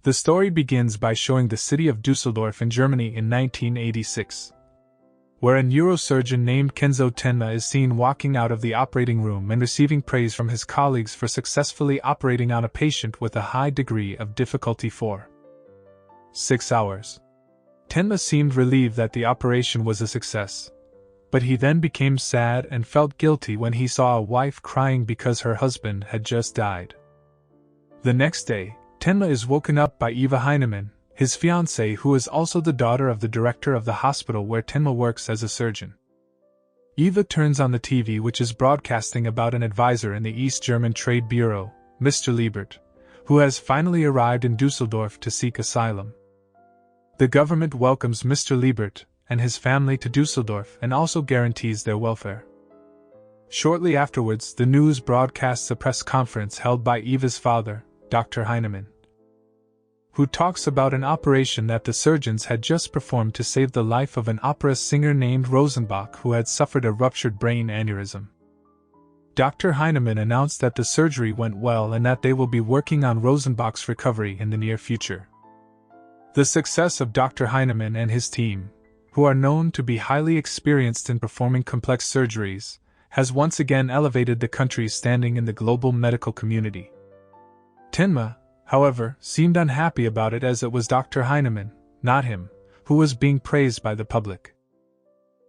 The story begins by showing the city of Düsseldorf in Germany in 1986, where a neurosurgeon named Kenzou Tenma is seen walking out of the operating room and receiving praise from his colleagues for successfully operating on a patient with a high degree of difficulty for 6 hours. Tenma seemed relieved that the operation was a success, but he then became sad and felt guilty when he saw a wife crying because her husband had just died. The next day, Tenma is woken up by Eva Heinemann, his fiancée, who is also the daughter of the director of the hospital where Tenma works as a surgeon. Eva turns on the TV, which is broadcasting about an advisor in the East German Trade Bureau, Mr. Liebert, who has finally arrived in Düsseldorf to seek asylum. The government welcomes Mr. Liebert and his family to Düsseldorf and also guarantees their welfare. Shortly afterwards, the news broadcasts a press conference held by Eva's father, Dr. Heinemann, who talks about an operation that the surgeons had just performed to save the life of an opera singer named Rosenbach who had suffered a ruptured brain aneurysm. Dr. Heinemann announced that the surgery went well and that they will be working on Rosenbach's recovery in the near future. The success of Dr. Heinemann and his team, who are known to be highly experienced in performing complex surgeries, has once again elevated the country's standing in the global medical community. Tenma, however, seemed unhappy about it, as it was Dr. Heinemann, not him, who was being praised by the public.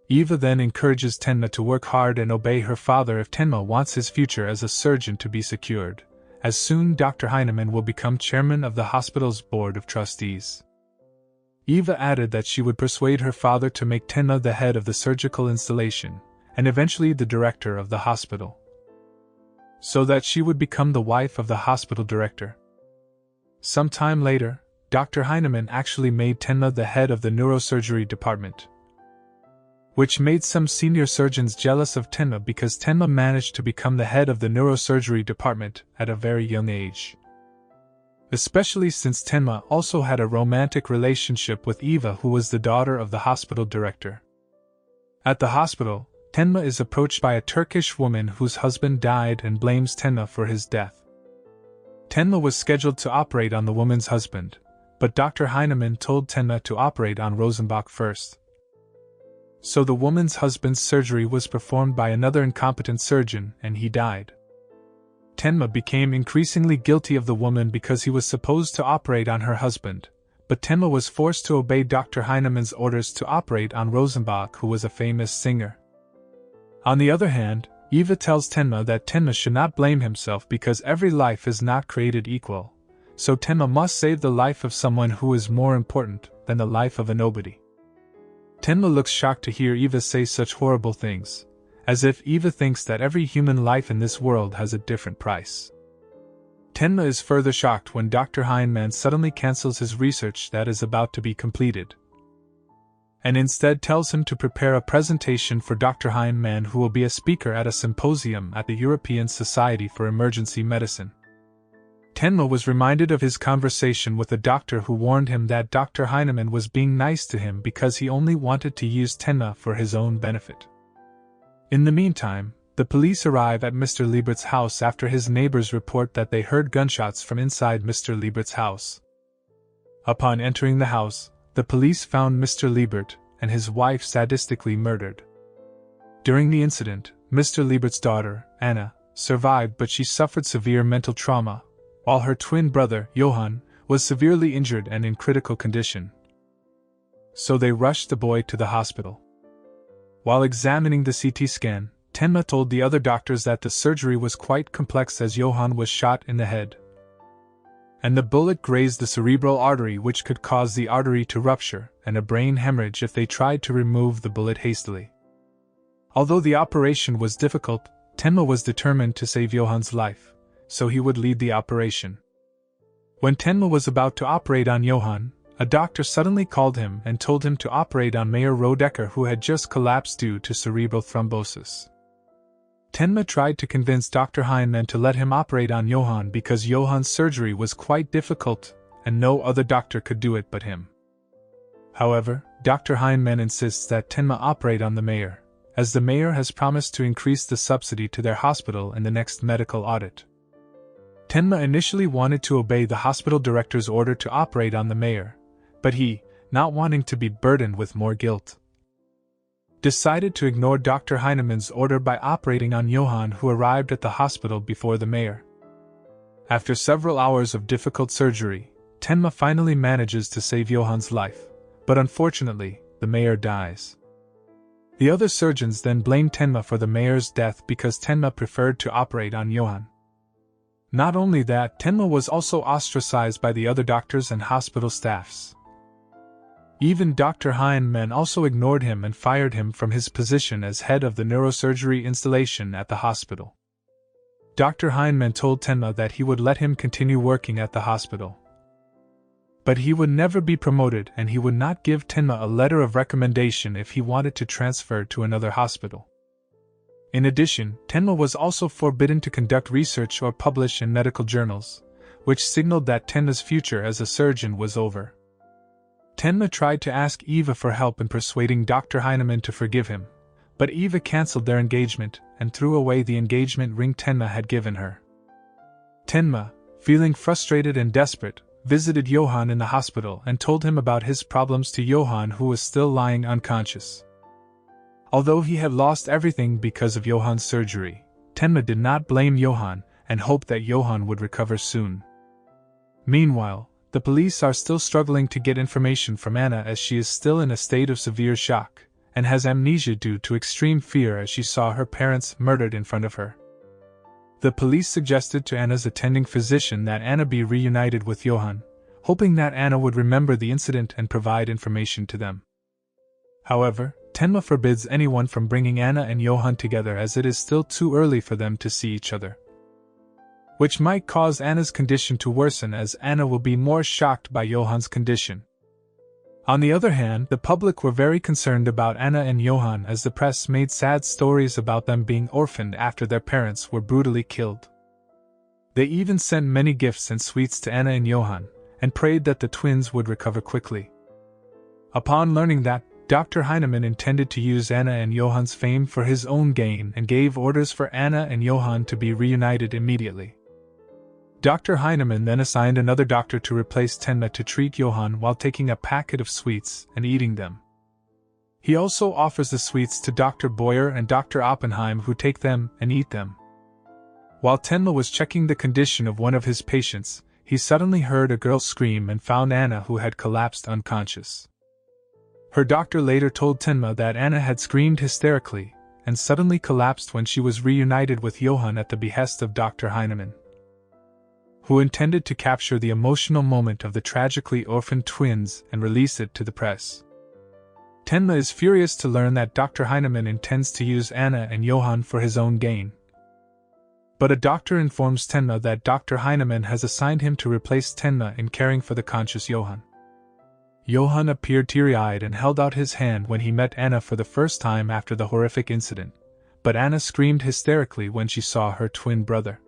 Eva then encourages Tenma to work hard and obey her father if Tenma wants his future as a surgeon to be secured, as soon Dr. Heinemann will become chairman of the hospital's board of trustees. Eva added that she would persuade her father to make Tenma the head of the surgical installation, and eventually the director of the hospital, so that she would become the wife of the hospital director. Some time later, Dr. Heinemann actually made Tenma the head of the neurosurgery department, which made some senior surgeons jealous of Tenma because Tenma managed to become the head of the neurosurgery department at a very young age. Especially since Tenma also had a romantic relationship with Eva, who was the daughter of the hospital director. At the hospital, Tenma is approached by a Turkish woman whose husband died and blames Tenma for his death. Tenma was scheduled to operate on the woman's husband, but Dr. Heinemann told Tenma to operate on Rosenbach first. So the woman's husband's surgery was performed by another incompetent surgeon and he died. Tenma became increasingly guilty of the woman because he was supposed to operate on her husband, but Tenma was forced to obey Dr. Heinemann's orders to operate on Rosenbach, who was a famous singer. On the other hand, Eva tells Tenma that Tenma should not blame himself because every life is not created equal, so Tenma must save the life of someone who is more important than the life of a nobody. Tenma looks shocked to hear Eva say such horrible things, as if Eva thinks that every human life in this world has a different price. Tenma is further shocked when Dr. Heinemann suddenly cancels his research that is about to be completed, and instead tells him to prepare a presentation for Dr. Heinemann, who will be a speaker at a symposium at the European Society for Emergency Medicine. Tenma was reminded of his conversation with the doctor who warned him that Dr. Heinemann was being nice to him because he only wanted to use Tenma for his own benefit. In the meantime, the police arrive at Mr. Liebert's house after his neighbors report that they heard gunshots from inside Mr. Liebert's house. Upon entering the house, the police found Mr. Liebert and his wife sadistically murdered. During the incident, Mr. Liebert's daughter, Anna, survived, but she suffered severe mental trauma, while her twin brother, Johan, was severely injured and in critical condition. So they rushed the boy to the hospital. While examining the CT scan, Tenma told the other doctors that the surgery was quite complex as Johan was shot in the head, and the bullet grazed the cerebral artery, which could cause the artery to rupture and a brain hemorrhage if they tried to remove the bullet hastily. Although the operation was difficult, Tenma was determined to save Johan's life, so he would lead the operation. When Tenma was about to operate on Johan, a doctor suddenly called him and told him to operate on Mayor Rodecker, who had just collapsed due to cerebral thrombosis. Tenma tried to convince Dr. Heinemann to let him operate on Johan because Johan's surgery was quite difficult and no other doctor could do it but him. However, Dr. Heinemann insists that Tenma operate on the mayor, as the mayor has promised to increase the subsidy to their hospital in the next medical audit. Tenma initially wanted to obey the hospital director's order to operate on the mayor, but he, not wanting to be burdened with more guilt, decided to ignore Dr. Heinemann's order by operating on Johan, who arrived at the hospital before the mayor. After several hours of difficult surgery, Tenma finally manages to save Johan's life, but unfortunately, the mayor dies. The other surgeons then blame Tenma for the mayor's death because Tenma preferred to operate on Johan. Not only that, Tenma was also ostracized by the other doctors and hospital staffs. Even Dr. Heinemann also ignored him and fired him from his position as head of the neurosurgery installation at the hospital. Dr. Heinemann told Tenma that he would let him continue working at the hospital, but he would never be promoted, and he would not give Tenma a letter of recommendation if he wanted to transfer to another hospital. In addition, Tenma was also forbidden to conduct research or publish in medical journals, which signaled that Tenma's future as a surgeon was over. Tenma tried to ask Eva for help in persuading Dr. Heinemann to forgive him, but Eva cancelled their engagement and threw away the engagement ring Tenma had given her. Tenma, feeling frustrated and desperate, visited Johan in the hospital and told him about his problems to Johan, who was still lying unconscious. Although he had lost everything because of Johan's surgery, Tenma did not blame Johan and hoped that Johan would recover soon. Meanwhile, the police are still struggling to get information from Anna, as she is still in a state of severe shock and has amnesia due to extreme fear as she saw her parents murdered in front of her. The police suggested to Anna's attending physician that Anna be reunited with Johan, hoping that Anna would remember the incident and provide information to them. However, Tenma forbids anyone from bringing Anna and Johan together, as it is still too early for them to see each other, which might cause Anna's condition to worsen, as Anna will be more shocked by Johan's condition. On the other hand, the public were very concerned about Anna and Johan, as the press made sad stories about them being orphaned after their parents were brutally killed. They even sent many gifts and sweets to Anna and Johan, and prayed that the twins would recover quickly. Upon learning that, Dr. Heinemann intended to use Anna and Johan's fame for his own gain and gave orders for Anna and Johan to be reunited immediately. Dr. Heinemann then assigned another doctor to replace Tenma to treat Johan while taking a packet of sweets and eating them. He also offers the sweets to Dr. Boyer and Dr. Oppenheim, who take them and eat them. While Tenma was checking the condition of one of his patients, he suddenly heard a girl scream and found Anna, who had collapsed unconscious. Her doctor later told Tenma that Anna had screamed hysterically and suddenly collapsed when she was reunited with Johan at the behest of Dr. Heinemann, who intended to capture the emotional moment of the tragically orphaned twins and release it to the press. Tenma is furious to learn that Dr. Heinemann intends to use Anna and Johan for his own gain. But a doctor informs Tenma that Dr. Heinemann has assigned him to replace Tenma in caring for the conscious Johan. Johan appeared teary-eyed and held out his hand when he met Anna for the first time after the horrific incident, but Anna screamed hysterically when she saw her twin brother.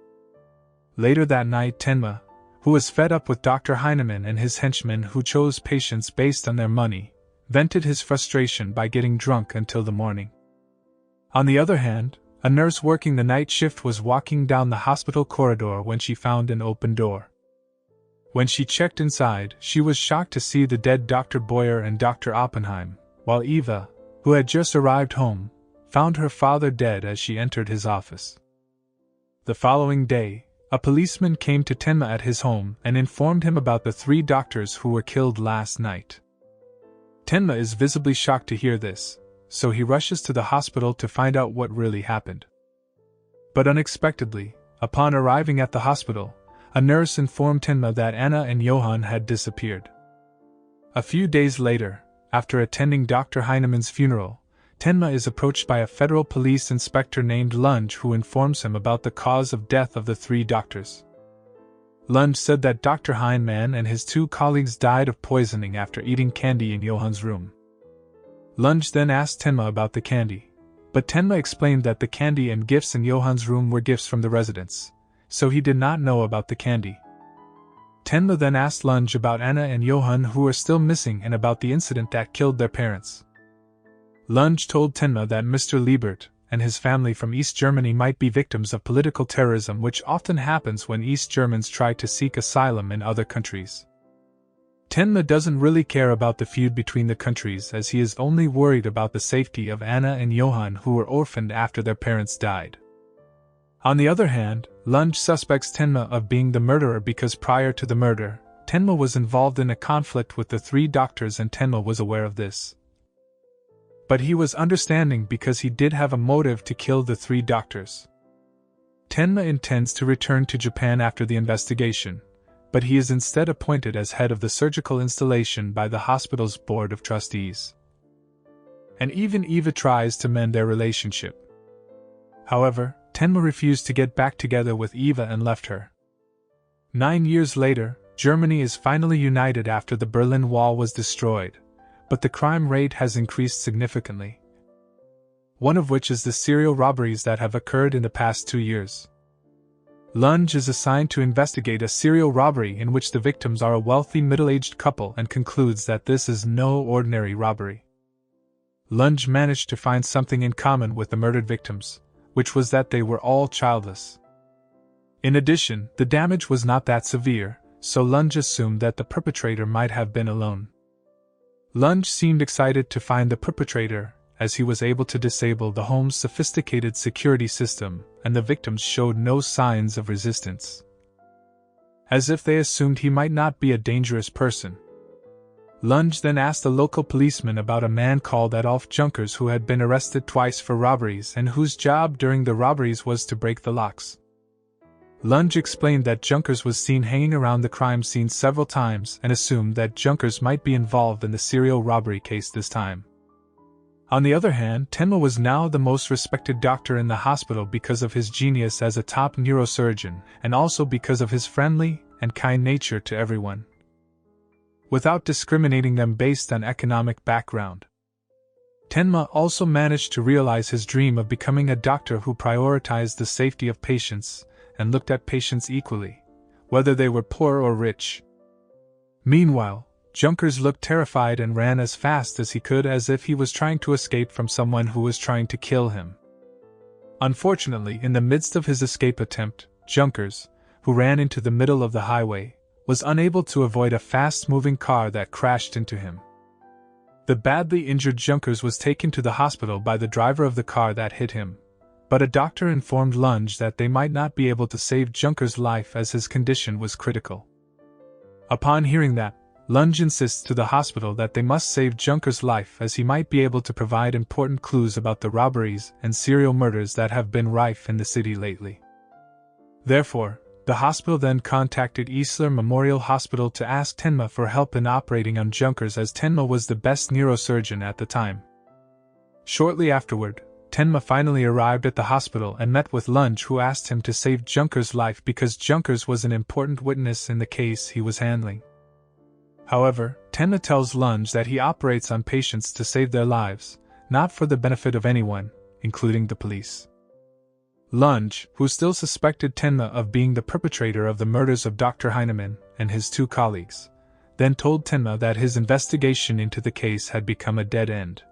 Later that night, Tenma, who was fed up with Dr. Heinemann and his henchmen who chose patients based on their money, vented his frustration by getting drunk until the morning. On the other hand, a nurse working the night shift was walking down the hospital corridor when she found an open door. When she checked inside, she was shocked to see the dead Dr. Boyer and Dr. Oppenheim, while Eva, who had just arrived home, found her father dead as she entered his office. The following day, a policeman came to Tenma at his home and informed him about the 3 doctors who were killed last night. Tenma is visibly shocked to hear this, so he rushes to the hospital to find out what really happened. But unexpectedly, upon arriving at the hospital, a nurse informed Tenma that Anna and Johan had disappeared. A few days later, after attending Dr. Heinemann's funeral, Tenma is approached by a federal police inspector named Lunge, who informs him about the cause of death of the 3 doctors. Lunge said that Dr. Heinemann and his 2 colleagues died of poisoning after eating candy in Johan's room. Lunge then asked Tenma about the candy, but Tenma explained that the candy and gifts in Johan's room were gifts from the residents, so he did not know about the candy. Tenma then asked Lunge about Anna and Johan, who were still missing, and about the incident that killed their parents. Lunge told Tenma that Mr. Liebert and his family from East Germany might be victims of political terrorism, which often happens when East Germans try to seek asylum in other countries. Tenma doesn't really care about the feud between the countries, as he is only worried about the safety of Anna and Johan, who were orphaned after their parents died. On the other hand, Lunge suspects Tenma of being the murderer because prior to the murder, Tenma was involved in a conflict with the 3 doctors and Tenma was aware of this. But he was understanding because he did have a motive to kill the 3 doctors. Tenma intends to return to Japan after the investigation, but he is instead appointed as head of the surgical installation by the hospital's board of trustees. And even Eva tries to mend their relationship. However, Tenma refused to get back together with Eva and left her. 9 years later, Germany is finally united after the Berlin Wall was destroyed, but the crime rate has increased significantly. One of which is the serial robberies that have occurred in the past 2 years. Lunge is assigned to investigate a serial robbery in which the victims are a wealthy middle-aged couple and concludes that this is no ordinary robbery. Lunge managed to find something in common with the murdered victims, which was that they were all childless. In addition, the damage was not that severe, so Lunge assumed that the perpetrator might have been alone. Lunge seemed excited to find the perpetrator, as he was able to disable the home's sophisticated security system, and the victims showed no signs of resistance. As if they assumed he might not be a dangerous person. Lunge then asked a local policeman about a man called Adolf Junkers who had been arrested twice for robberies and whose job during the robberies was to break the locks. Lunge explained that Junkers was seen hanging around the crime scene several times and assumed that Junkers might be involved in the serial robbery case this time. On the other hand, Tenma was now the most respected doctor in the hospital because of his genius as a top neurosurgeon and also because of his friendly and kind nature to everyone, without discriminating them based on economic background. Tenma also managed to realize his dream of becoming a doctor who prioritized the safety of patients and looked at patients equally, whether they were poor or rich. Meanwhile, Junkers looked terrified and ran as fast as he could as if he was trying to escape from someone who was trying to kill him. Unfortunately, in the midst of his escape attempt, Junkers, who ran into the middle of the highway, was unable to avoid a fast-moving car that crashed into him. The badly injured Junkers was taken to the hospital by the driver of the car that hit him, but a doctor informed Lunge that they might not be able to save Junkers' life as his condition was critical. Upon hearing that, Lunge insists to the hospital that they must save Junkers' life as he might be able to provide important clues about the robberies and serial murders that have been rife in the city lately. Therefore, the hospital then contacted Isler Memorial Hospital to ask Tenma for help in operating on Junkers as Tenma was the best neurosurgeon at the time. Shortly afterward, Tenma finally arrived at the hospital and met with Lunge, who asked him to save Junkers' life because Junkers was an important witness in the case he was handling. However, Tenma tells Lunge that he operates on patients to save their lives, not for the benefit of anyone, including the police. Lunge, who still suspected Tenma of being the perpetrator of the murders of Dr. Heinemann and his 2 colleagues, then told Tenma that his investigation into the case had become a dead end.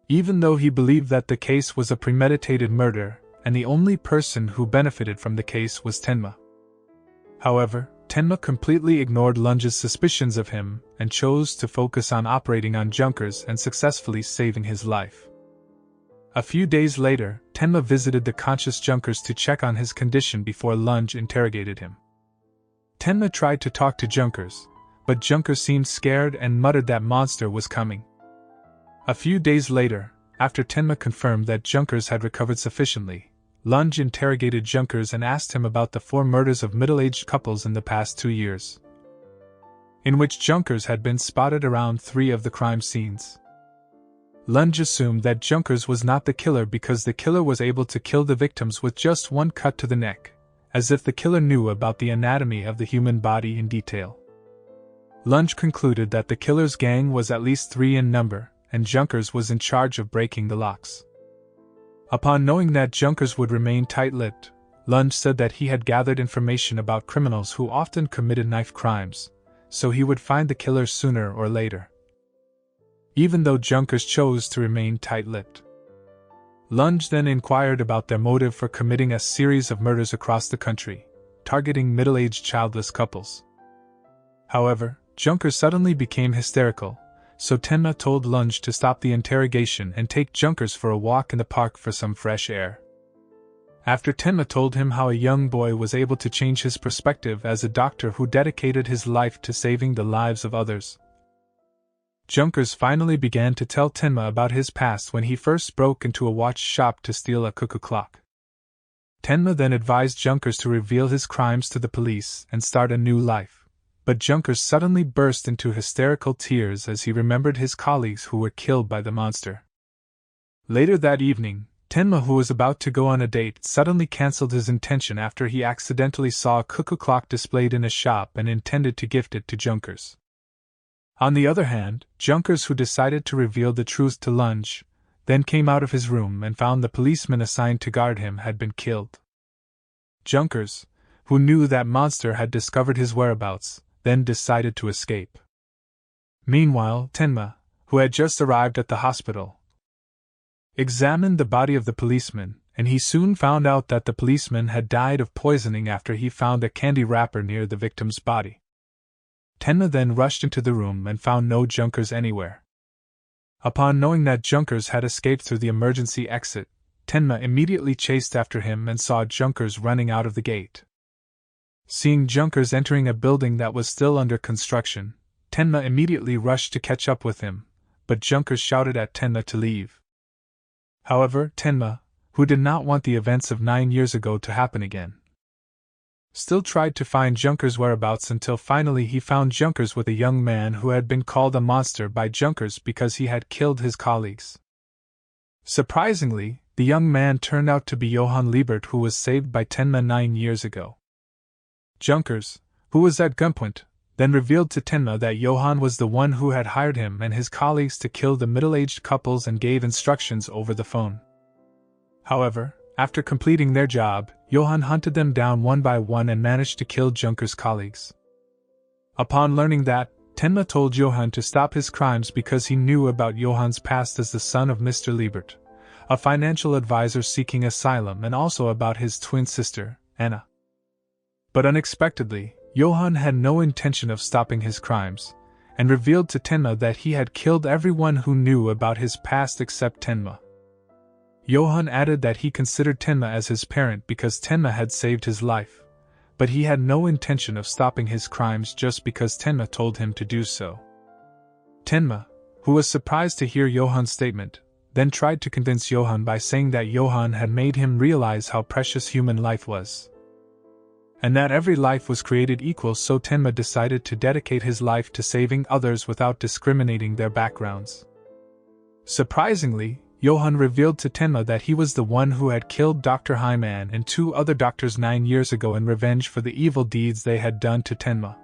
Even though he believed that the case was a premeditated murder, and the only person who benefited from the case was Tenma. However, Tenma completely ignored Lunge's suspicions of him and chose to focus on operating on Junkers and successfully saving his life. A few days later, Tenma visited the conscious Junkers to check on his condition before Lunge interrogated him. Tenma tried to talk to Junkers, but Junkers seemed scared and muttered that monster was coming. A few days later, after Tenma confirmed that Junkers had recovered sufficiently, Lunge interrogated Junkers and asked him about the 4 murders of middle-aged couples in the past 2 years, in which Junkers had been spotted around 3 of the crime scenes. Lunge assumed that Junkers was not the killer because the killer was able to kill the victims with just 1 cut to the neck, as if the killer knew about the anatomy of the human body in detail. Lunge concluded that the killer's gang was at least 3 in number, and Junkers was in charge of breaking the locks. Upon knowing that Junkers would remain tight-lipped, Lunge said that he had gathered information about criminals who often committed knife crimes, so he would find the killer sooner or later, even though Junkers chose to remain tight-lipped. Lunge then inquired about their motive for committing a series of murders across the country, targeting middle-aged childless couples. However, Junkers suddenly became hysterical, so Tenma told Lunge to stop the interrogation and take Junkers for a walk in the park for some fresh air. After Tenma told him how a young boy was able to change his perspective as a doctor who dedicated his life to saving the lives of others, Junkers finally began to tell Tenma about his past when he first broke into a watch shop to steal a cuckoo clock. Tenma then advised Junkers to reveal his crimes to the police and start a new life, but Junkers suddenly burst into hysterical tears as he remembered his colleagues who were killed by the monster. Later that evening, Tenma, who was about to go on a date, suddenly cancelled his intention after he accidentally saw a cuckoo clock displayed in a shop and intended to gift it to Junkers. On the other hand, Junkers, who decided to reveal the truth to Lunge, then came out of his room and found the policeman assigned to guard him had been killed. Junkers, who knew that monster had discovered his whereabouts, then decided to escape. Meanwhile, Tenma, who had just arrived at the hospital, examined the body of the policeman, and he soon found out that the policeman had died of poisoning after he found a candy wrapper near the victim's body. Tenma then rushed into the room and found no Junkers anywhere. Upon knowing that Junkers had escaped through the emergency exit, Tenma immediately chased after him and saw Junkers running out of the gate. Seeing Junkers entering a building that was still under construction, Tenma immediately rushed to catch up with him, but Junkers shouted at Tenma to leave. However, Tenma, who did not want the events of 9 years ago to happen again, still tried to find Junkers' whereabouts until finally he found Junkers with a young man who had been called a monster by Junkers because he had killed his colleagues. Surprisingly, the young man turned out to be Johan Liebert, who was saved by Tenma 9 years ago. Junkers, who was at gunpoint, then revealed to Tenma that Johan was the one who had hired him and his colleagues to kill the middle-aged couples and gave instructions over the phone. However, after completing their job, Johan hunted them down one by one and managed to kill Junkers' colleagues. Upon learning that, Tenma told Johan to stop his crimes because he knew about Johan's past as the son of Mr. Liebert, a financial advisor seeking asylum, and also about his twin sister, Anna. But unexpectedly, Johan had no intention of stopping his crimes, and revealed to Tenma that he had killed everyone who knew about his past except Tenma. Johan added that he considered Tenma as his parent because Tenma had saved his life, but he had no intention of stopping his crimes just because Tenma told him to do so. Tenma, who was surprised to hear Johan's statement, then tried to convince Johan by saying that Johan had made him realize how precious human life was, and that every life was created equal, so Tenma decided to dedicate his life to saving others without discriminating their backgrounds. Surprisingly, Johan revealed to Tenma that he was the one who had killed Dr. Hyman and 2 other doctors 9 years ago in revenge for the evil deeds they had done to Tenma.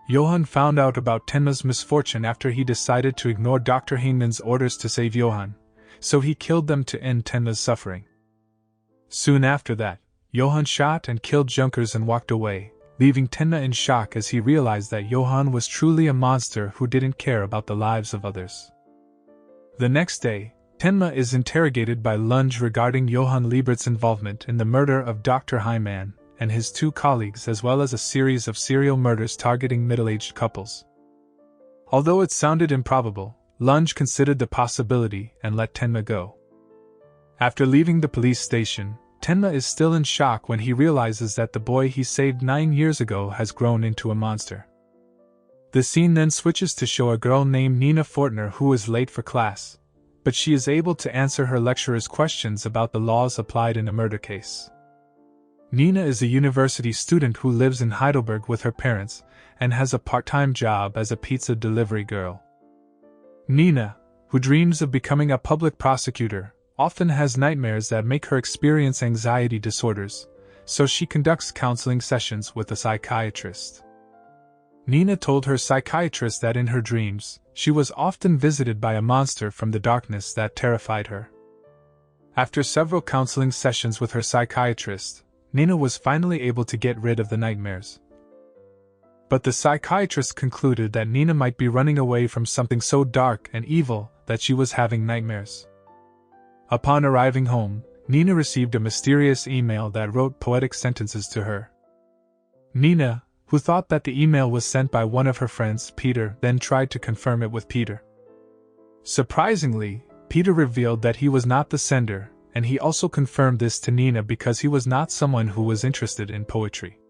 Johan found out about Tenma's misfortune after he decided to ignore Dr. Hyman's orders to save Johan, so he killed them to end Tenma's suffering. Soon after that, Johan shot and killed Junkers and walked away, leaving Tenma in shock as he realized that Johan was truly a monster who didn't care about the lives of others. The next day, Tenma is interrogated by Lunge regarding Johan Liebert's involvement in the murder of Dr. Hyman and his 2 colleagues, as well as a series of serial murders targeting middle-aged couples. Although it sounded improbable, Lunge considered the possibility and let Tenma go. After leaving the police station, Tenma is still in shock when he realizes that the boy he saved 9 years ago has grown into a monster. The scene then switches to show a girl named Nina Fortner who is late for class, but she is able to answer her lecturer's questions about the laws applied in a murder case. Nina is a university student who lives in Heidelberg with her parents and has a part-time job as a pizza delivery girl. Nina, who dreams of becoming a public prosecutor, often has nightmares that make her experience anxiety disorders, so she conducts counseling sessions with a psychiatrist. Nina told her psychiatrist that in her dreams, she was often visited by a monster from the darkness that terrified her. After several counseling sessions with her psychiatrist, Nina was finally able to get rid of the nightmares. But the psychiatrist concluded that Nina might be running away from something so dark and evil that she was having nightmares. Upon arriving home, Nina received a mysterious email that wrote poetic sentences to her. Nina, who thought that the email was sent by one of her friends, Peter, then tried to confirm it with Peter. Surprisingly, Peter revealed that he was not the sender, and he also confirmed this to Nina because he was not someone who was interested in poetry.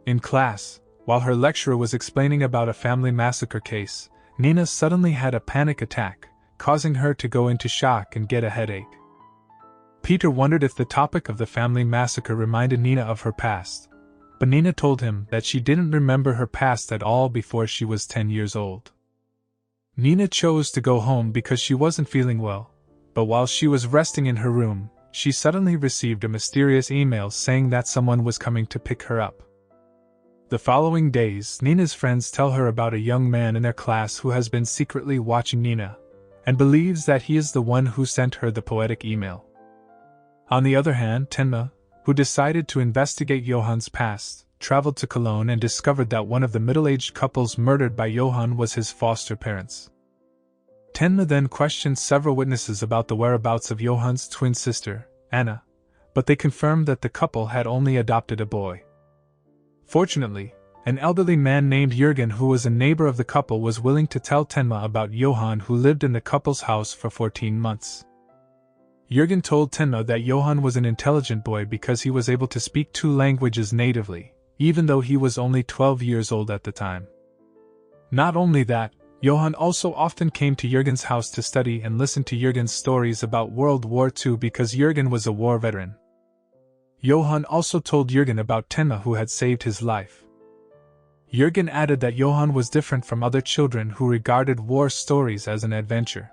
In class, while her lecturer was explaining about a family massacre case, Nina suddenly had a panic attack, causing her to go into shock and get a headache. Peter wondered if the topic of the family massacre reminded Nina of her past, but Nina told him that she didn't remember her past at all before she was 10 years old. Nina chose to go home because she wasn't feeling well, but while she was resting in her room, she suddenly received a mysterious email saying that someone was coming to pick her up. The following days, Nina's friends tell her about a young man in their class who has been secretly watching Nina, and believes that he is the one who sent her the poetic email. On the other hand, Tenma, who decided to investigate Johan's past, traveled to Cologne and discovered that one of the middle-aged couples murdered by Johan was his foster parents. Tenma then questioned several witnesses about the whereabouts of Johan's twin sister, Anna, but they confirmed that the couple had only adopted a boy. Fortunately, an elderly man named Jürgen, who was a neighbor of the couple, was willing to tell Tenma about Johan, who lived in the couple's house for 14 months. Jürgen told Tenma that Johan was an intelligent boy because he was able to speak 2 languages natively, even though he was only 12 years old at the time. Not only that, Johan also often came to Jürgen's house to study and listen to Jürgen's stories about World War II because Jürgen was a war veteran. Johan also told Jürgen about Tenma, who had saved his life. Jürgen added that Johan was different from other children who regarded war stories as an adventure.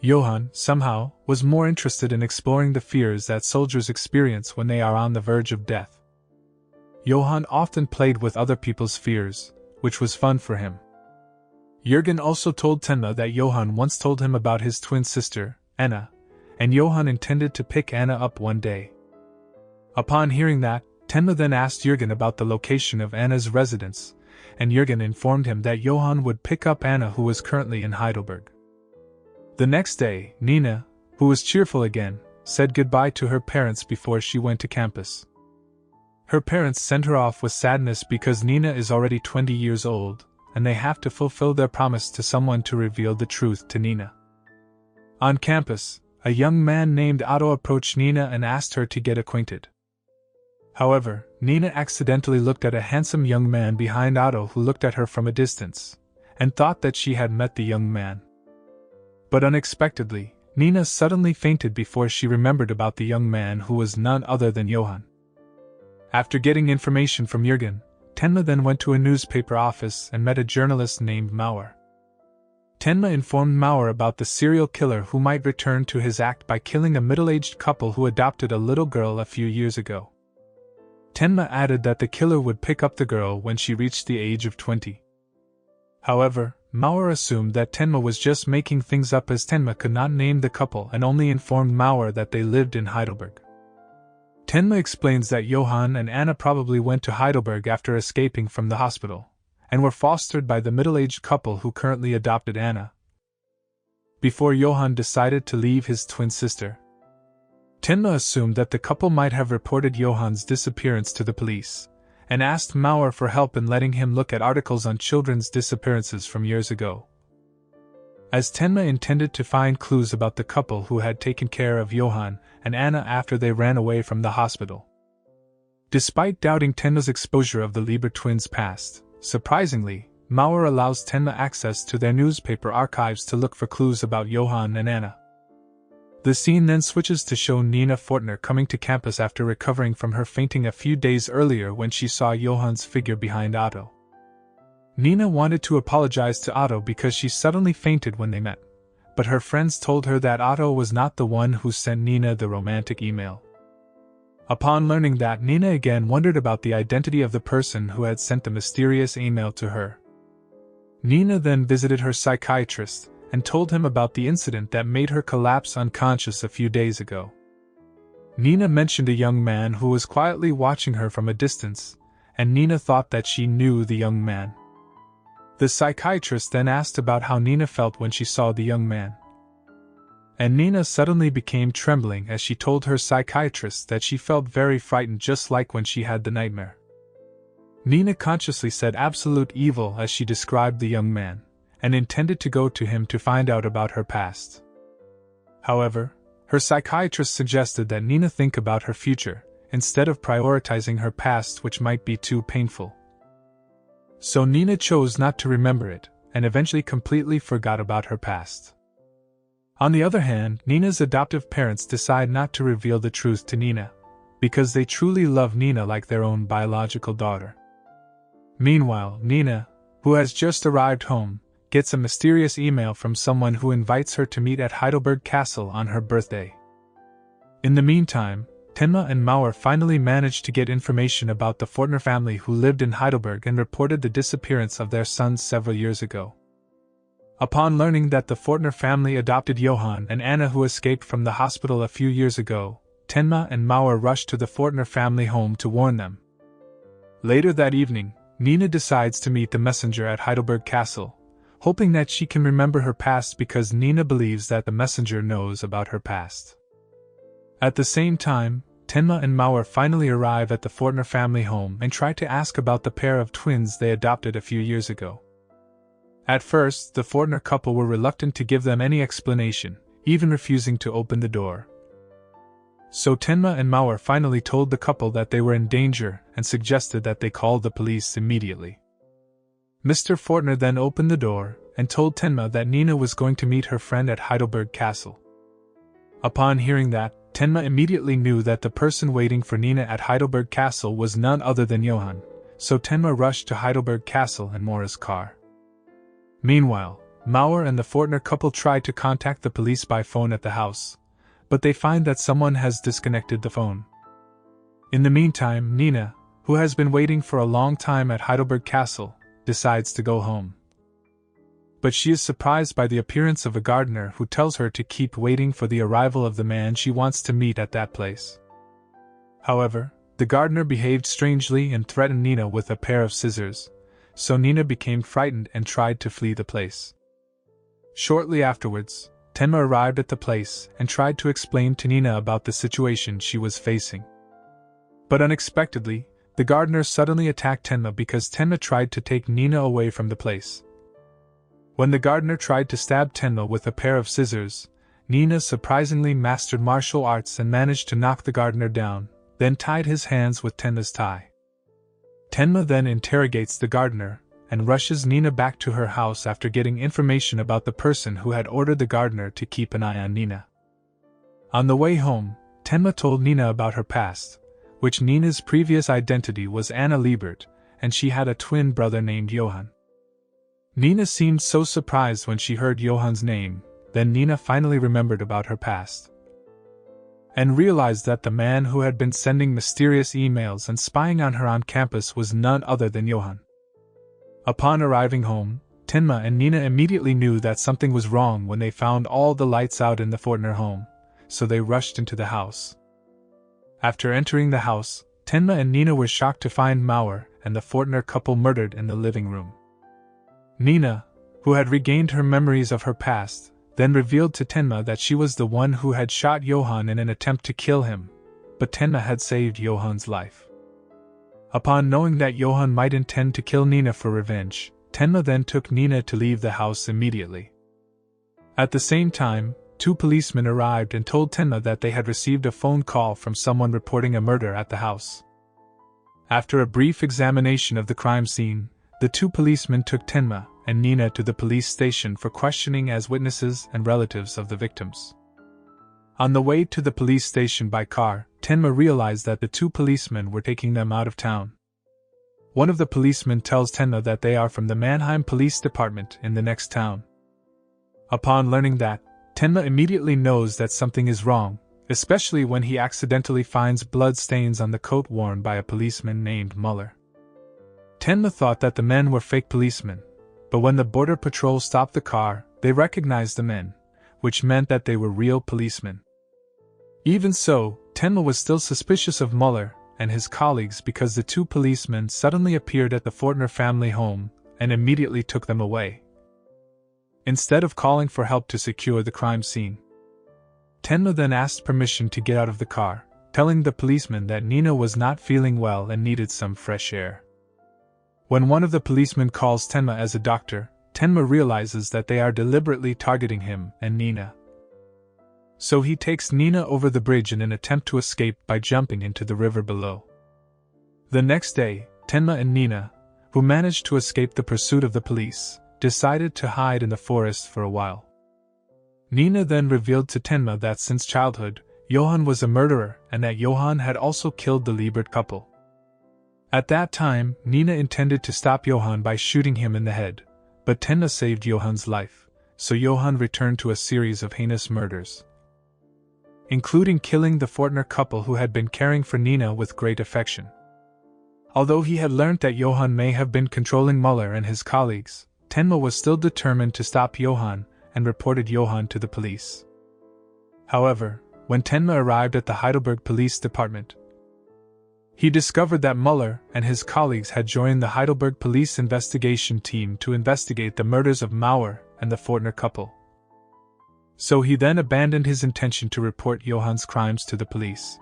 Johan, somehow, was more interested in exploring the fears that soldiers experience when they are on the verge of death. Johan often played with other people's fears, which was fun for him. Jürgen also told Tenma that Johan once told him about his twin sister, Anna, and Johan intended to pick Anna up one day. Upon hearing that, Tenma then asked Jürgen about the location of Anna's residence, and Jürgen informed him that Johan would pick up Anna, who was currently in Heidelberg. The next day, Nina, who was cheerful again, said goodbye to her parents before she went to campus. Her parents sent her off with sadness because Nina is already 20 years old, and they have to fulfill their promise to someone to reveal the truth to Nina. On campus, a young man named Otto approached Nina and asked her to get acquainted. However, Nina accidentally looked at a handsome young man behind Otto who looked at her from a distance, and thought that she had met the young man. But unexpectedly, Nina suddenly fainted before she remembered about the young man, who was none other than Johan. After getting information from Jürgen, Tenma then went to a newspaper office and met a journalist named Mauer. Tenma informed Mauer about the serial killer who might return to his act by killing a middle-aged couple who adopted a little girl a few years ago. Tenma added that the killer would pick up the girl when she reached the age of 20. However, Mauer assumed that Tenma was just making things up, as Tenma could not name the couple and only informed Mauer that they lived in Heidelberg. Tenma explains that Johan and Anna probably went to Heidelberg after escaping from the hospital, and were fostered by the middle-aged couple who currently adopted Anna, before Johan decided to leave his twin sister. Tenma assumed that the couple might have reported Johan's disappearance to the police, and asked Mauer for help in letting him look at articles on children's disappearances from years ago, as Tenma intended to find clues about the couple who had taken care of Johan and Anna after they ran away from the hospital. Despite doubting Tenma's exposure of the Liebert twins' past, surprisingly, Mauer allows Tenma access to their newspaper archives to look for clues about Johan and Anna. The scene then switches to show Nina Fortner coming to campus after recovering from her fainting a few days earlier when she saw Johan's figure behind Otto. Nina wanted to apologize to Otto because she suddenly fainted when they met, but her friends told her that Otto was not the one who sent Nina the romantic email. Upon learning that, Nina again wondered about the identity of the person who had sent the mysterious email to her. Nina then visited her psychiatrist and told him about the incident that made her collapse unconscious a few days ago. Nina mentioned a young man who was quietly watching her from a distance, and Nina thought that she knew the young man. The psychiatrist then asked about how Nina felt when she saw the young man. And Nina suddenly became trembling as she told her psychiatrist that she felt very frightened, just like when she had the nightmare. Nina consciously said absolute evil as she described the young man, and intended to go to him to find out about her past. However, her psychiatrist suggested that Nina think about her future, instead of prioritizing her past, which might be too painful. So Nina chose not to remember it, and eventually completely forgot about her past. On the other hand, Nina's adoptive parents decide not to reveal the truth to Nina, because they truly love Nina like their own biological daughter. Meanwhile, Nina, who has just arrived home, gets a mysterious email from someone who invites her to meet at Heidelberg Castle on her birthday. In the meantime, Tenma and Mauer finally managed to get information about the Fortner family who lived in Heidelberg and reported the disappearance of their sons several years ago. Upon learning that the Fortner family adopted Johan and Anna, who escaped from the hospital a few years ago, Tenma and Mauer rushed to the Fortner family home to warn them. Later that evening, Nina decides to meet the messenger at Heidelberg Castle, hoping that she can remember her past because Nina believes that the messenger knows about her past. At the same time, Tenma and Mauer finally arrive at the Fortner family home and try to ask about the pair of twins they adopted a few years ago. At first, the Fortner couple were reluctant to give them any explanation, even refusing to open the door. So Tenma and Mauer finally told the couple that they were in danger and suggested that they call the police immediately. Mr. Fortner then opened the door and told Tenma that Nina was going to meet her friend at Heidelberg Castle. Upon hearing that, Tenma immediately knew that the person waiting for Nina at Heidelberg Castle was none other than Johan, so Tenma rushed to Heidelberg Castle in Maura's car. Meanwhile, Mauer and the Fortner couple try to contact the police by phone at the house, but they find that someone has disconnected the phone. In the meantime, Nina, who has been waiting for a long time at Heidelberg Castle, decides to go home. But she is surprised by the appearance of a gardener who tells her to keep waiting for the arrival of the man she wants to meet at that place. However, the gardener behaved strangely and threatened Nina with a pair of scissors, so Nina became frightened and tried to flee the place. Shortly afterwards, Tenma arrived at the place and tried to explain to Nina about the situation she was facing. But unexpectedly, the gardener suddenly attacked Tenma because Tenma tried to take Nina away from the place. When the gardener tried to stab Tenma with a pair of scissors, Nina surprisingly mastered martial arts and managed to knock the gardener down, then tied his hands with Tenma's tie. Tenma then interrogates the gardener and rushes Nina back to her house after getting information about the person who had ordered the gardener to keep an eye on Nina. On the way home, Tenma told Nina about her past, which Nina's previous identity was Johan Liebert, and she had a twin brother named Johan. Nina seemed so surprised when she heard Johan's name, then Nina finally remembered about her past, and realized that the man who had been sending mysterious emails and spying on her on campus was none other than Johan. Upon arriving home, Tenma and Nina immediately knew that something was wrong when they found all the lights out in the Fortner home, so they rushed into the house. After entering the house, Tenma and Nina were shocked to find Mauer and the Fortner couple murdered in the living room. Nina, who had regained her memories of her past, then revealed to Tenma that she was the one who had shot Johan in an attempt to kill him, but Tenma had saved Johan's life. Upon knowing that Johan might intend to kill Nina for revenge, Tenma then took Nina to leave the house immediately. At the same time, 2 policemen arrived and told Tenma that they had received a phone call from someone reporting a murder at the house. After a brief examination of the crime scene, the 2 policemen took Tenma and Nina to the police station for questioning as witnesses and relatives of the victims. On the way to the police station by car, Tenma realized that the 2 policemen were taking them out of town. One of the policemen tells Tenma that they are from the Mannheim Police Department in the next town. Upon learning that, Tenma immediately knows that something is wrong, especially when he accidentally finds blood stains on the coat worn by a policeman named Muller. Tenma thought that the men were fake policemen, but when the border patrol stopped the car, they recognized the men, which meant that they were real policemen. Even so, Tenma was still suspicious of Muller and his colleagues because the 2 policemen suddenly appeared at the Fortner family home and immediately took them away, instead of calling for help to secure the crime scene. Tenma then asked permission to get out of the car, telling the policeman that Nina was not feeling well and needed some fresh air. When one of the policemen calls Tenma as a doctor, Tenma realizes that they are deliberately targeting him and Nina. So he takes Nina over the bridge in an attempt to escape by jumping into the river below. The next day, Tenma and Nina, who managed to escape the pursuit of the police, decided to hide in the forest for a while. Nina then revealed to Tenma that since childhood, Johan was a murderer and that Johan had also killed the Liebert couple. At that time, Nina intended to stop Johan by shooting him in the head, but Tenma saved Johan's life, so Johan returned to a series of heinous murders, including killing the Fortner couple who had been caring for Nina with great affection. Although he had learnt that Johan may have been controlling Muller and his colleagues, Tenma was still determined to stop Johan and reported Johan to the police. However, when Tenma arrived at the Heidelberg Police Department, he discovered that Muller and his colleagues had joined the Heidelberg Police investigation team to investigate the murders of Mauer and the Fortner couple. So he then abandoned his intention to report Johan's crimes to the police.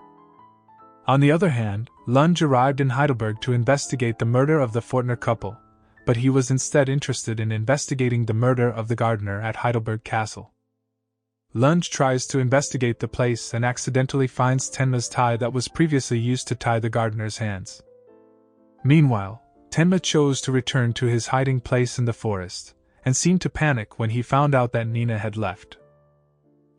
On the other hand, Lunge arrived in Heidelberg to investigate the murder of the Fortner couple, but he was instead interested in investigating the murder of the gardener at Heidelberg Castle. Lunge tries to investigate the place and accidentally finds Tenma's tie that was previously used to tie the gardener's hands. Meanwhile, Tenma chose to return to his hiding place in the forest, and seemed to panic when he found out that Nina had left.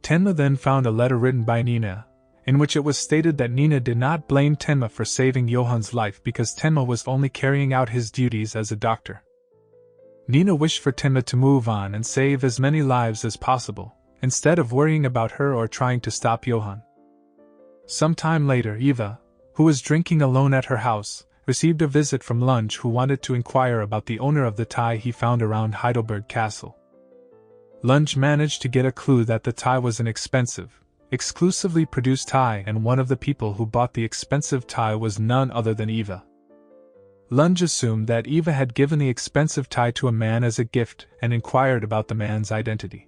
Tenma then found a letter written by Nina, in which it was stated that Nina did not blame Tenma for saving Johan's life because Tenma was only carrying out his duties as a doctor. Nina wished for Tenma to move on and save as many lives as possible, instead of worrying about her or trying to stop Johan. Some time later, Eva, who was drinking alone at her house, received a visit from Lunge, who wanted to inquire about the owner of the tie he found around Heidelberg Castle. Lunge managed to get a clue that the tie was an expensive, exclusively produced tie, and one of the people who bought the expensive tie was none other than Eva. Lunge assumed that Eva had given the expensive tie to a man as a gift and inquired about the man's identity.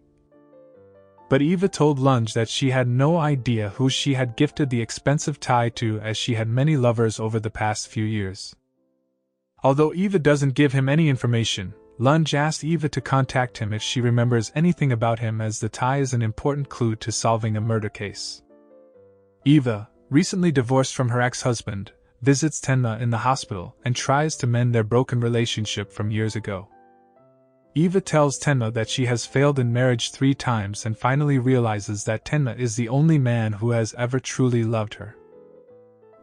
But Eva told Lunge that she had no idea who she had gifted the expensive tie to, as she had many lovers over the past few years. Although Eva doesn't give him any information, Lunge asked Eva to contact him if she remembers anything about him, as the tie is an important clue to solving a murder case. Eva, recently divorced from her ex-husband, visits Tenma in the hospital and tries to mend their broken relationship from years ago. Eva tells Tenma that she has failed in marriage 3 times and finally realizes that Tenma is the only man who has ever truly loved her.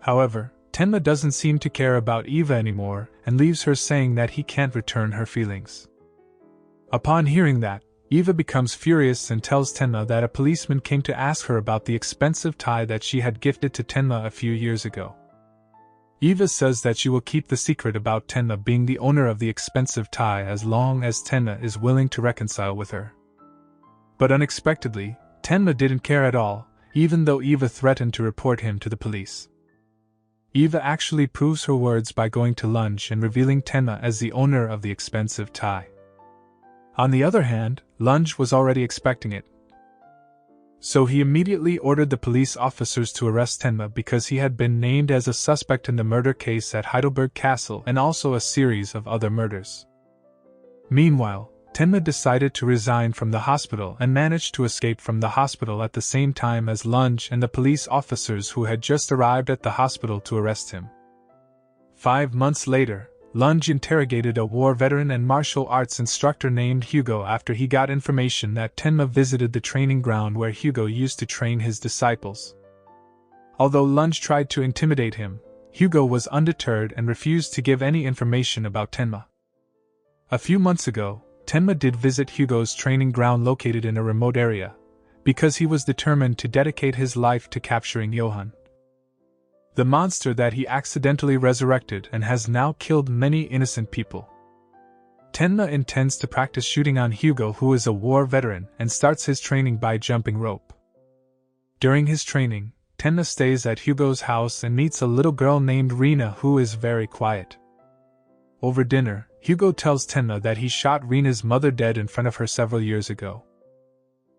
However, Tenma doesn't seem to care about Eva anymore and leaves her, saying that he can't return her feelings. Upon hearing that, Eva becomes furious and tells Tenma that a policeman came to ask her about the expensive tie that she had gifted to Tenma a few years ago. Eva says that she will keep the secret about Tenma being the owner of the expensive tie as long as Tenma is willing to reconcile with her. But unexpectedly, Tenma didn't care at all, even though Eva threatened to report him to the police. Eva actually proves her words by going to Lunge and revealing Tenma as the owner of the expensive tie. On the other hand, Lunge was already expecting it. So he immediately ordered the police officers to arrest Tenma because he had been named as a suspect in the murder case at Heidelberg Castle and also a series of other murders. Meanwhile, Tenma decided to resign from the hospital and managed to escape from the hospital at the same time as Lunge and the police officers who had just arrived at the hospital to arrest him. 5 months later, Lunge interrogated a war veteran and martial arts instructor named Hugo after he got information that Tenma visited the training ground where Hugo used to train his disciples. Although Lunge tried to intimidate him, Hugo was undeterred and refused to give any information about Tenma. A few months ago, Tenma did visit Hugo's training ground located in a remote area, because he was determined to dedicate his life to capturing Johan, the monster that he accidentally resurrected and has now killed many innocent people. Tenma intends to practice shooting on Hugo, who is a war veteran, and starts his training by jumping rope. During his training, Tenma stays at Hugo's house and meets a little girl named Rena who is very quiet. Over dinner, Hugo tells Tenma that he shot Rena's mother dead in front of her several years ago.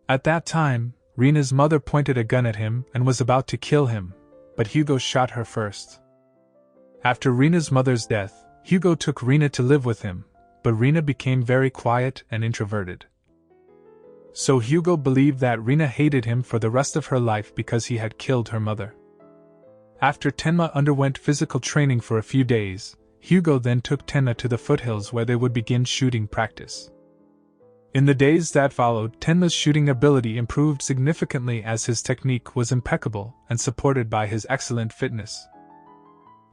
At that time, Rena's mother pointed a gun at him and was about to kill him, but Hugo shot her first. After Rena's mother's death, Hugo took Rena to live with him, but Rena became very quiet and introverted. So Hugo believed that Rena hated him for the rest of her life because he had killed her mother. After Tenma underwent physical training for a few days, Hugo then took Tenma to the foothills where they would begin shooting practice. In the days that followed, Tenma's shooting ability improved significantly as his technique was impeccable and supported by his excellent fitness.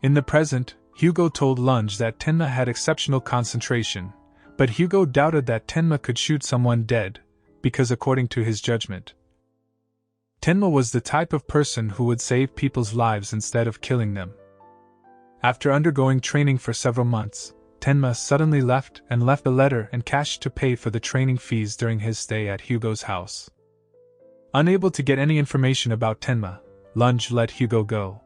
In the present, Hugo told Lunge that Tenma had exceptional concentration, but Hugo doubted that Tenma could shoot someone dead, because according to his judgment, Tenma was the type of person who would save people's lives instead of killing them. After undergoing training for several months, Tenma suddenly left a letter and cash to pay for the training fees during his stay at Hugo's house. Unable to get any information about Tenma, Lunge let Hugo go.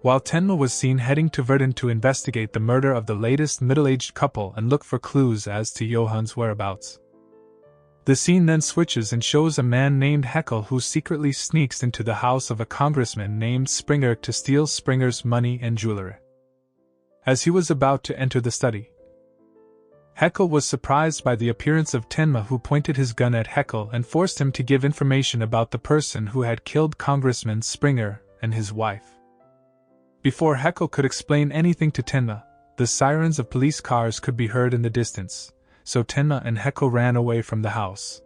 While Tenma was seen heading to Verdun to investigate the murder of the latest middle-aged couple and look for clues as to Johan's whereabouts. The scene then switches and shows a man named Heckel who secretly sneaks into the house of a congressman named Springer to steal Springer's money and jewelry. As he was about to enter the study, Heckel was surprised by the appearance of Tenma, who pointed his gun at Heckel and forced him to give information about the person who had killed Congressman Springer and his wife. Before Heckel could explain anything to Tenma, the sirens of police cars could be heard in the distance, so Tenma and Heckel ran away from the house.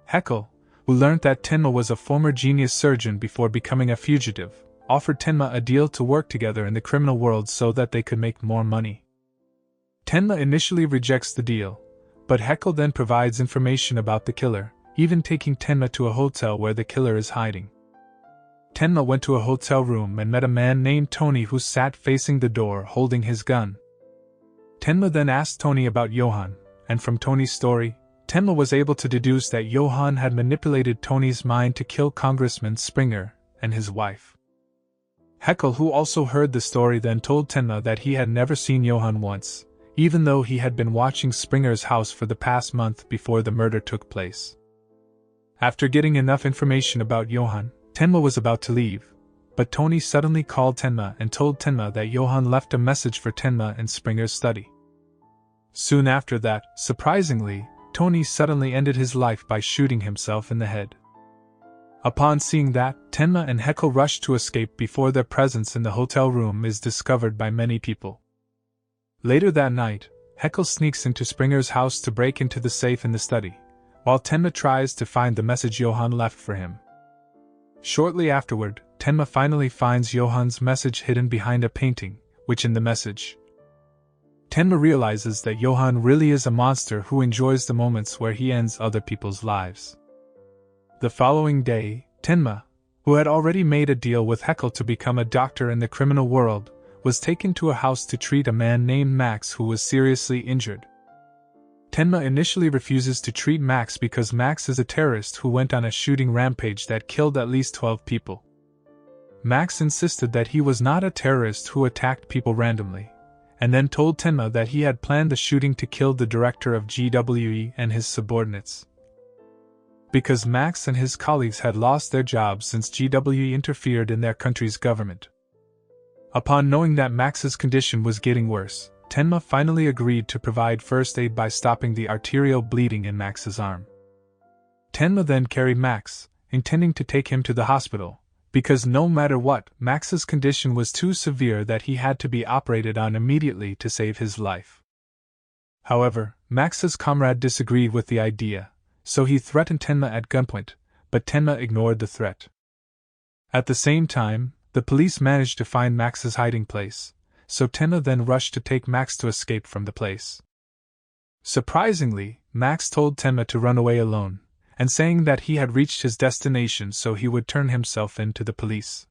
Heckel, who learned that Tenma was a former genius surgeon before becoming a fugitive, offered Tenma a deal to work together in the criminal world so that they could make more money. Tenma initially rejects the deal, but Heckel then provides information about the killer, even taking Tenma to a hotel where the killer is hiding. Tenma went to a hotel room and met a man named Tony who sat facing the door holding his gun. Tenma then asked Tony about Johan, and from Tony's story, Tenma was able to deduce that Johan had manipulated Tony's mind to kill Congressman Springer and his wife. Heckel, who also heard the story, then told Tenma that he had never seen Johan once, even though he had been watching Springer's house for the past month before the murder took place. After getting enough information about Johan, Tenma was about to leave, but Tony suddenly called Tenma and told Tenma that Johan left a message for Tenma in Springer's study. Soon after that, surprisingly, Tony suddenly ended his life by shooting himself in the head. Upon seeing that, Tenma and Heckel rushed to escape before their presence in the hotel room is discovered by many people. Later that night, Heckel sneaks into Springer's house to break into the safe in the study, while Tenma tries to find the message Johan left for him. Shortly afterward, Tenma finally finds Johan's message hidden behind a painting, which in the message, Tenma realizes that Johan really is a monster who enjoys the moments where he ends other people's lives. The following day, Tenma, who had already made a deal with Heckel to become a doctor in the criminal world, was taken to a house to treat a man named Max who was seriously injured. Tenma initially refuses to treat Max because Max is a terrorist who went on a shooting rampage that killed at least 12 people. Max insisted that he was not a terrorist who attacked people randomly, and then told Tenma that he had planned the shooting to kill the director of GWE and his subordinates. Because Max and his colleagues had lost their jobs since GWE interfered in their country's government. Upon knowing that Max's condition was getting worse, Tenma finally agreed to provide first aid by stopping the arterial bleeding in Max's arm. Tenma then carried Max, intending to take him to the hospital, because no matter what, Max's condition was too severe that he had to be operated on immediately to save his life. However, Max's comrade disagreed with the idea, so he threatened Tenma at gunpoint, but Tenma ignored the threat. At the same time, the police managed to find Max's hiding place, so Tenma then rushed to take Max to escape from the place. Surprisingly, Max told Tenma to run away alone, and saying that he had reached his destination so he would turn himself in to the police.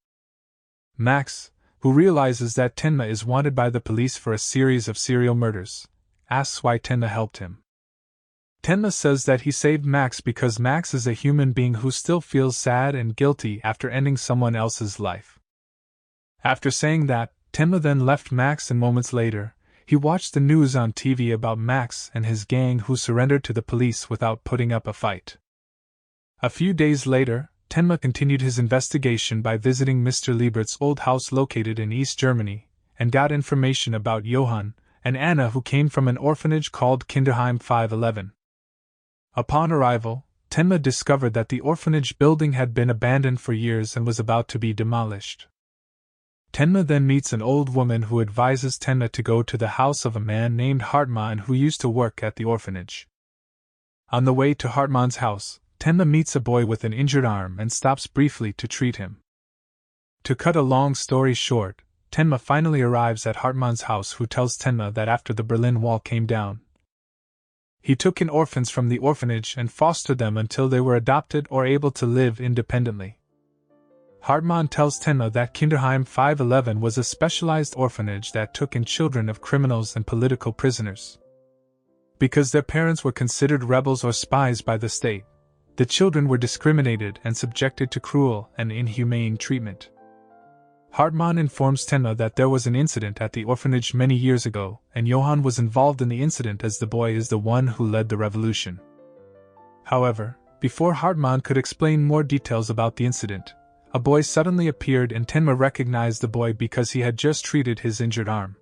Max, who realizes that Tenma is wanted by the police for a series of serial murders, asks why Tenma helped him. Tenma says that he saved Max because Max is a human being who still feels sad and guilty after ending someone else's life. After saying that, Tenma then left Max, and moments later, he watched the news on TV about Max and his gang who surrendered to the police without putting up a fight. A few days later, Tenma continued his investigation by visiting Mr. Liebert's old house located in East Germany, and got information about Johan and Anna, who came from an orphanage called Kinderheim 511. Upon arrival, Tenma discovered that the orphanage building had been abandoned for years and was about to be demolished. Tenma then meets an old woman who advises Tenma to go to the house of a man named Hartmann who used to work at the orphanage. On the way to Hartmann's house, Tenma meets a boy with an injured arm and stops briefly to treat him. To cut a long story short, Tenma finally arrives at Hartmann's house, who tells Tenma that after the Berlin Wall came down, he took in orphans from the orphanage and fostered them until they were adopted or able to live independently. Hartmann tells Tenma that Kinderheim 511 was a specialized orphanage that took in children of criminals and political prisoners. Because their parents were considered rebels or spies by the state, the children were discriminated and subjected to cruel and inhumane treatment. Hartmann informs Tenma that there was an incident at the orphanage many years ago, and Johan was involved in the incident as the boy is the one who led the revolution. However, before Hartmann could explain more details about the incident, a boy suddenly appeared and Tenma recognized the boy because he had just treated his injured arm.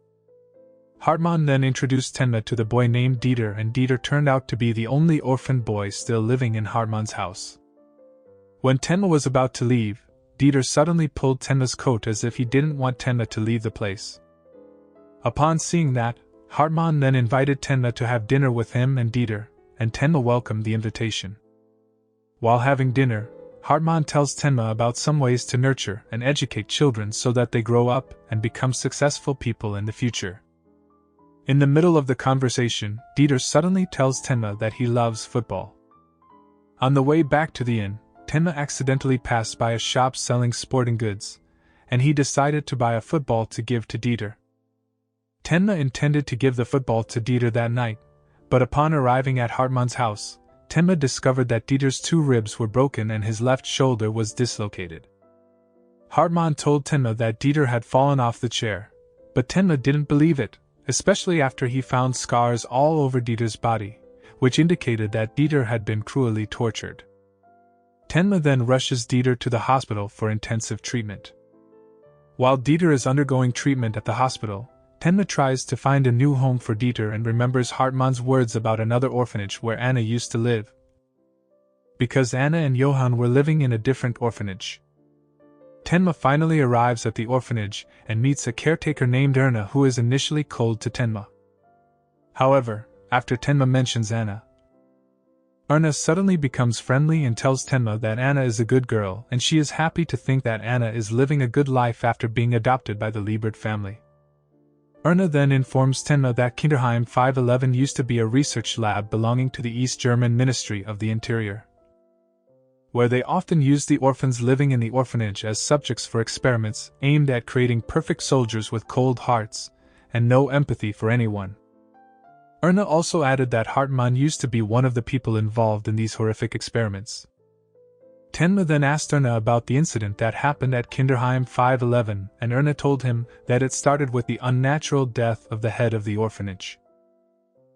Hartmann then introduced Tenma to the boy named Dieter, and Dieter turned out to be the only orphan boy still living in Hartmann's house. When Tenma was about to leave, Dieter suddenly pulled Tenma's coat as if he didn't want Tenma to leave the place. Upon seeing that, Hartmann then invited Tenma to have dinner with him and Dieter, and Tenma welcomed the invitation. While having dinner, Hartmann tells Tenma about some ways to nurture and educate children so that they grow up and become successful people in the future. In the middle of the conversation, Dieter suddenly tells Tenma that he loves football. On the way back to the inn, Tenma accidentally passed by a shop selling sporting goods, and he decided to buy a football to give to Dieter. Tenma intended to give the football to Dieter that night, but upon arriving at Hartmann's house, Tenma discovered that Dieter's 2 ribs were broken and his left shoulder was dislocated. Hartmann told Tenma that Dieter had fallen off the chair, but Tenma didn't believe it, especially after he found scars all over Dieter's body, which indicated that Dieter had been cruelly tortured. Tenma then rushes Dieter to the hospital for intensive treatment. While Dieter is undergoing treatment at the hospital, Tenma tries to find a new home for Dieter and remembers Hartmann's words about another orphanage where Anna used to live, because Anna and Johan were living in a different orphanage. Tenma finally arrives at the orphanage and meets a caretaker named Erna, who is initially cold to Tenma. However, after Tenma mentions Anna, Erna suddenly becomes friendly and tells Tenma that Anna is a good girl and she is happy to think that Anna is living a good life after being adopted by the Liebert family. Erna then informs Tenma that Kinderheim 511 used to be a research lab belonging to the East German Ministry of the Interior, where they often used the orphans living in the orphanage as subjects for experiments aimed at creating perfect soldiers with cold hearts and no empathy for anyone. Erna also added that Hartmann used to be one of the people involved in these horrific experiments. Tenma then asked Erna about the incident that happened at Kinderheim 511, and Erna told him that it started with the unnatural death of the head of the orphanage.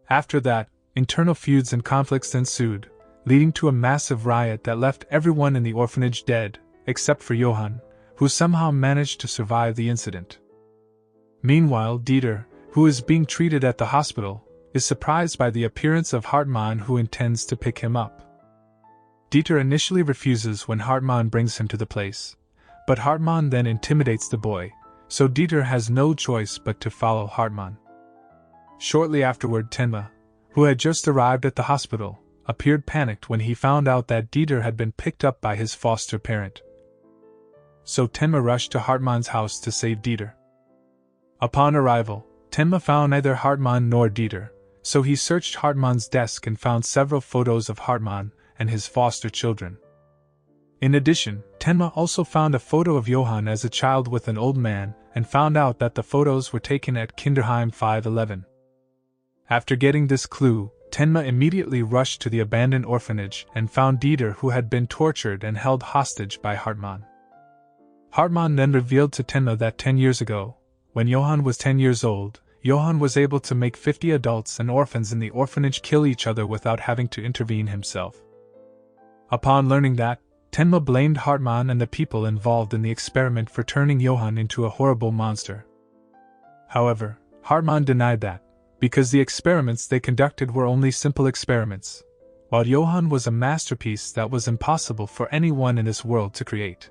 After that, internal feuds and conflicts ensued, leading to a massive riot that left everyone in the orphanage dead, except for Johan, who somehow managed to survive the incident. Meanwhile, Dieter, who is being treated at the hospital, is surprised by the appearance of Hartmann, who intends to pick him up. Dieter initially refuses when Hartmann brings him to the place, but Hartmann then intimidates the boy, so Dieter has no choice but to follow Hartmann. Shortly afterward, Tenma, who had just arrived at the hospital, appeared panicked when he found out that Dieter had been picked up by his foster parent. So Tenma rushed to Hartmann's house to save Dieter. Upon arrival, Tenma found neither Hartmann nor Dieter, so he searched Hartmann's desk and found several photos of Hartmann and his foster children. In addition, Tenma also found a photo of Johan as a child with an old man and found out that the photos were taken at Kinderheim 511. After getting this clue, Tenma immediately rushed to the abandoned orphanage and found Dieter, who had been tortured and held hostage by Hartmann. Hartmann then revealed to Tenma that 10 years ago, when Johan was 10 years old, Johan was able to make 50 adults and orphans in the orphanage kill each other without having to intervene himself. Upon learning that, Tenma blamed Hartmann and the people involved in the experiment for turning Johan into a horrible monster. However, Hartmann denied that, because the experiments they conducted were only simple experiments, while Johan was a masterpiece that was impossible for anyone in this world to create.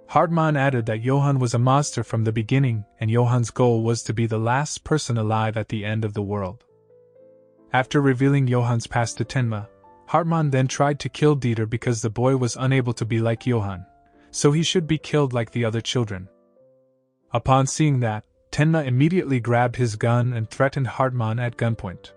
Hartmann added that Johan was a monster from the beginning and Johan's goal was to be the last person alive at the end of the world. After revealing Johan's past to Tenma, Hartmann then tried to kill Dieter because the boy was unable to be like Johan, so he should be killed like the other children. Upon seeing that, Tenma immediately grabbed his gun and threatened Hartmann at gunpoint.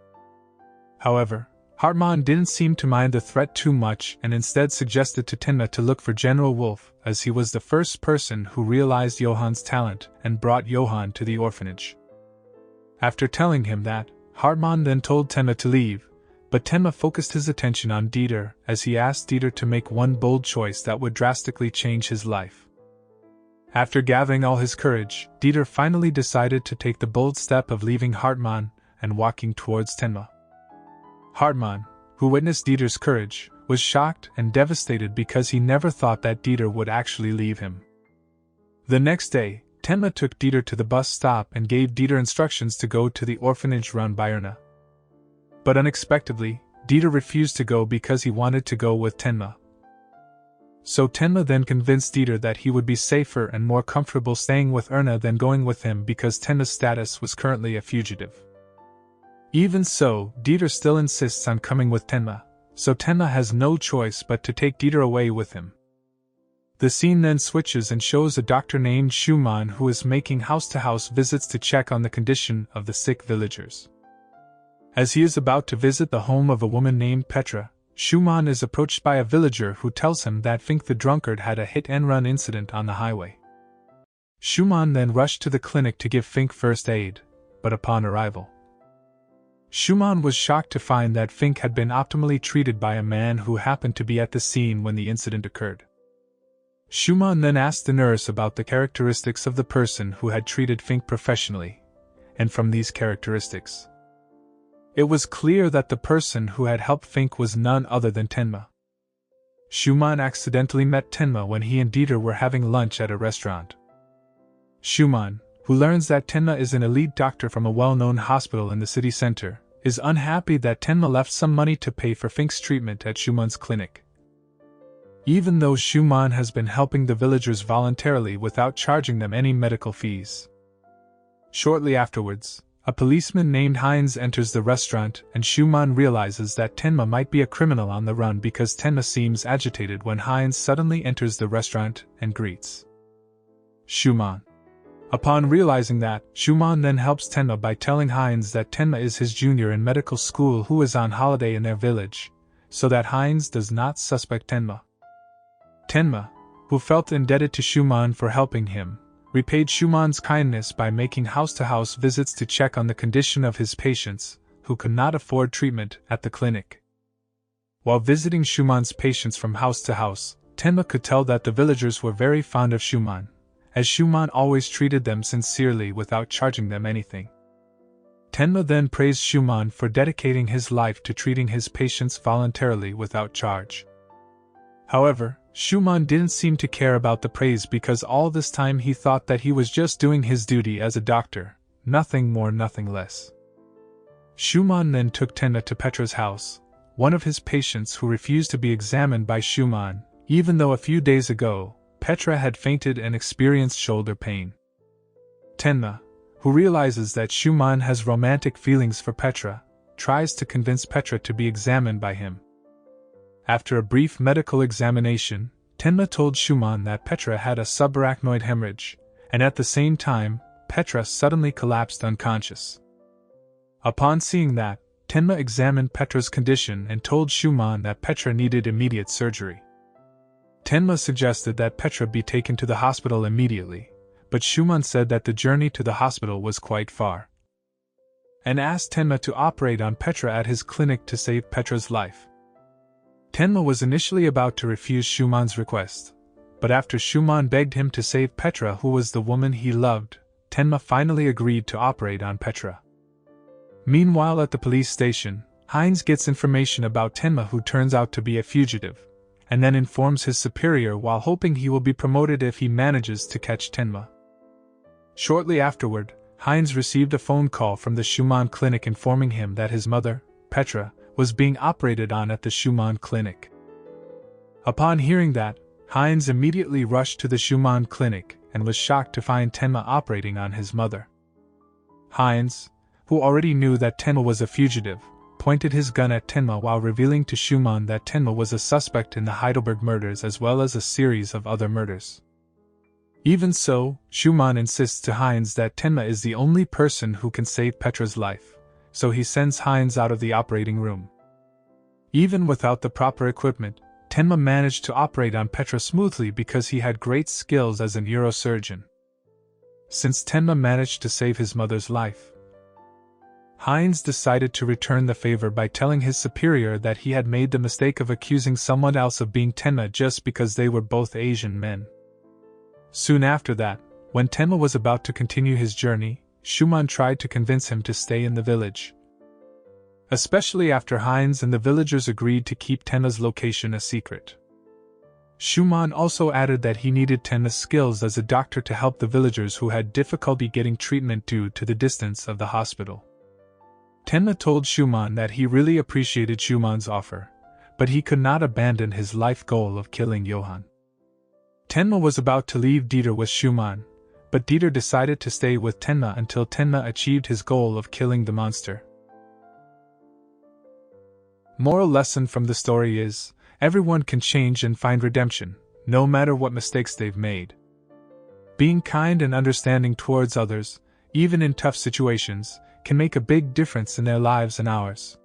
However, Hartmann didn't seem to mind the threat too much and instead suggested to Tenma to look for General Wolf, as he was the first person who realized Johan's talent and brought Johan to the orphanage. After telling him that, Hartmann then told Tenma to leave, but Tenma focused his attention on Dieter as he asked Dieter to make one bold choice that would drastically change his life. After gathering all his courage, Dieter finally decided to take the bold step of leaving Hartmann and walking towards Tenma. Hartmann, who witnessed Dieter's courage, was shocked and devastated because he never thought that Dieter would actually leave him. The next day, Tenma took Dieter to the bus stop and gave Dieter instructions to go to the orphanage run by Erna. But unexpectedly, Dieter refused to go because he wanted to go with Tenma. So Tenma then convinced Dieter that he would be safer and more comfortable staying with Erna than going with him because Tenma's status was currently a fugitive. Even so, Dieter still insists on coming with Tenma, so Tenma has no choice but to take Dieter away with him. The scene then switches and shows a doctor named Schumann who is making house-to-house visits to check on the condition of the sick villagers. As he is about to visit the home of a woman named Petra, Schumann is approached by a villager who tells him that Fink the drunkard had a hit-and-run incident on the highway. Schumann then rushed to the clinic to give Fink first aid, but upon arrival, Schumann was shocked to find that Fink had been optimally treated by a man who happened to be at the scene when the incident occurred. Schumann then asked the nurse about the characteristics of the person who had treated Fink professionally, and from these characteristics, it was clear that the person who had helped Fink was none other than Tenma. Schumann accidentally met Tenma when he and Dieter were having lunch at a restaurant. Schumann, who learns that Tenma is an elite doctor from a well-known hospital in the city center, is unhappy that Tenma left some money to pay for Fink's treatment at Schumann's clinic. Even though Schumann has been helping the villagers voluntarily without charging them any medical fees. Shortly afterwards, a policeman named Heinz enters the restaurant and Schumann realizes that Tenma might be a criminal on the run because Tenma seems agitated when Heinz suddenly enters the restaurant and greets Schumann. Upon realizing that, Schumann then helps Tenma by telling Heinz that Tenma is his junior in medical school who is on holiday in their village, so that Heinz does not suspect Tenma. Tenma, who felt indebted to Schumann for helping him, repaid Schumann's kindness by making house-to-house visits to check on the condition of his patients, who could not afford treatment at the clinic. While visiting Schumann's patients from house to house, Tenma could tell that the villagers were very fond of Schumann, as Schumann always treated them sincerely without charging them anything. Tenma then praised Schumann for dedicating his life to treating his patients voluntarily without charge. However, Schumann didn't seem to care about the praise because all this time he thought that he was just doing his duty as a doctor, nothing more, nothing less. Schumann then took Tenma to Petra's house, one of his patients who refused to be examined by Schumann, even though a few days ago, Petra had fainted and experienced shoulder pain. Tenma, who realizes that Schumann has romantic feelings for Petra, tries to convince Petra to be examined by him. After a brief medical examination, Tenma told Schumann that Petra had a subarachnoid hemorrhage, and at the same time, Petra suddenly collapsed unconscious. Upon seeing that, Tenma examined Petra's condition and told Schumann that Petra needed immediate surgery. Tenma suggested that Petra be taken to the hospital immediately, but Schumann said that the journey to the hospital was quite far, and asked Tenma to operate on Petra at his clinic to save Petra's life. Tenma was initially about to refuse Schumann's request, but after Schumann begged him to save Petra, who was the woman he loved, Tenma finally agreed to operate on Petra. Meanwhile at the police station, Heinz gets information about Tenma, who turns out to be a fugitive, and then informs his superior while hoping he will be promoted if he manages to catch Tenma. Shortly afterward, Heinz received a phone call from the Schumann clinic informing him that his mother, Petra, was being operated on at the Schumann clinic. Upon hearing that, Heinz immediately rushed to the Schumann clinic and was shocked to find Tenma operating on his mother. Heinz, who already knew that Tenma was a fugitive, pointed his gun at Tenma while revealing to Schumann that Tenma was a suspect in the Heidelberg murders as well as a series of other murders. Even so, Schumann insists to Heinz that Tenma is the only person who can save Petra's life, so he sends Heinz out of the operating room. Even without the proper equipment, Tenma managed to operate on Petra smoothly because he had great skills as a neurosurgeon. Since Tenma managed to save his mother's life, Heinz decided to return the favor by telling his superior that he had made the mistake of accusing someone else of being Tenma just because they were both Asian men. Soon after that, when Tenma was about to continue his journey, Schumann tried to convince him to stay in the village. Especially after Heinz and the villagers agreed to keep Tenma's location a secret. Schumann also added that he needed Tenma's skills as a doctor to help the villagers who had difficulty getting treatment due to the distance of the hospital. Tenma told Schumann that he really appreciated Schumann's offer, but he could not abandon his life goal of killing Johan. Tenma was about to leave Dieter with Schumann, but Dieter decided to stay with Tenma until Tenma achieved his goal of killing the monster. Moral lesson from the story is, everyone can change and find redemption, no matter what mistakes they've made. Being kind and understanding towards others, even in tough situations, can make a big difference in their lives and ours.